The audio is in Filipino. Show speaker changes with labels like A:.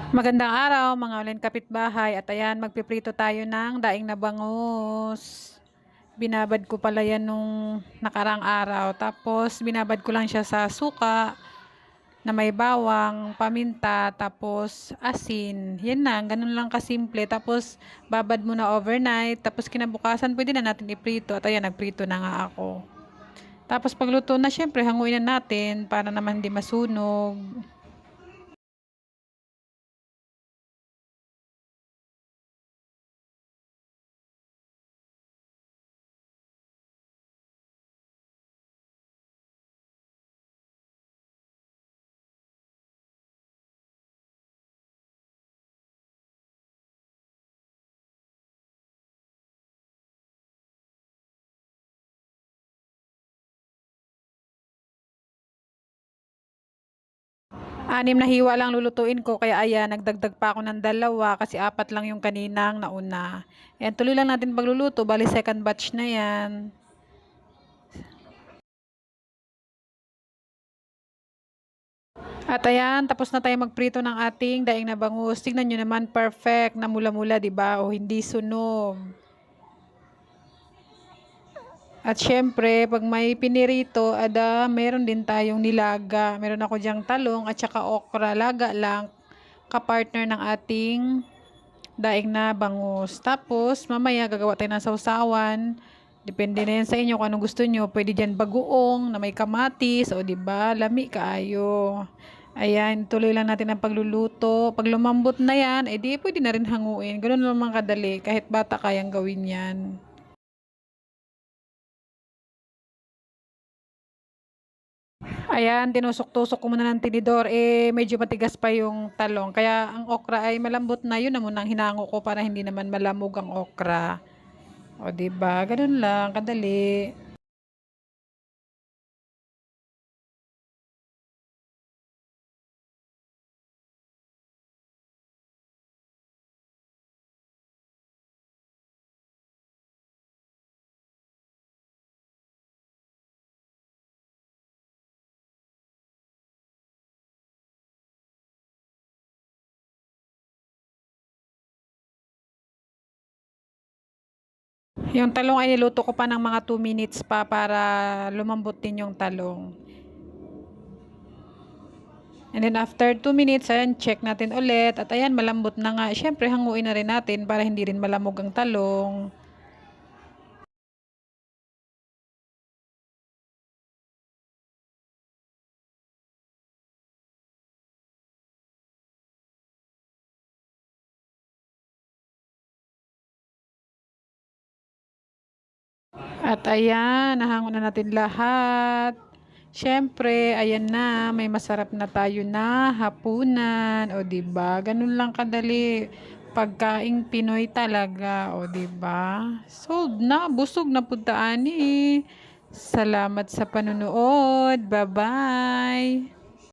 A: Magandang araw mga uling kapitbahay at ayan magpiprito tayo ng daing na bangus. Binabad ko pala yan nung nakarang araw tapos binabad ko lang siya sa suka na may bawang, paminta, tapos asin. Yan lang, ganun lang kasimple. Tapos babad mo na overnight tapos kinabukasan pwede na natin iprito at ayan nagprito na nga ako. Tapos pagluto na syempre hanguin na natin para naman hindi masunog. Anim na hiwa lang lulutuin ko kaya ayan nagdagdag pa ako ng dalawa kasi apat lang yung kaninang nauna. Ayan tuloy lang natin pagluluto, bali second batch na yan. At ayan, tapos na tayo magprito ng ating daing na bangus. Tignan nyo naman, perfect na mula-mula, di ba? O hindi sunog. At syempre, pag may pinirito, meron din tayong nilaga. Meron ako diyang talong at saka okra. Laga lang, kapartner ng ating daing na bangus. Tapos, mamaya gagawa tayo ng sausawan. Depende na yan sa inyo kung anong gusto nyo. Pwede dyan bagoong na may kamatis. O diba, lami kaayo. Ayan, tuloy lang natin ang pagluluto. Pag lumambot na yan, edi pwede na rin hanguin. Ganun naman kadali. Kahit bata kayang gawin yan. Ayan, tinusok-tusok ko muna ng tinidor. Medyo matigas pa yung talong. Kaya ang okra ay malambot na. Yun na muna ang hinango ko para hindi naman malamog ang okra. O, diba? Ganun lang, kadali. Yung talong ay niluto ko pa ng mga 2 minutes pa para lumambot din yung talong. And then after 2 minutes, ayan, check natin ulit. At ayan, malambot na nga. Siyempre, hanguin na rin natin para hindi rin malamog ang talong. At ayan, nahango na natin lahat. Siyempre, ayan na, may masarap na tayo na hapunan. O, diba? Ganun lang kadali. Pagkaing Pinoy talaga. O, diba? Sold na, busog na puntaan eh. Salamat sa panunood. Bye-bye.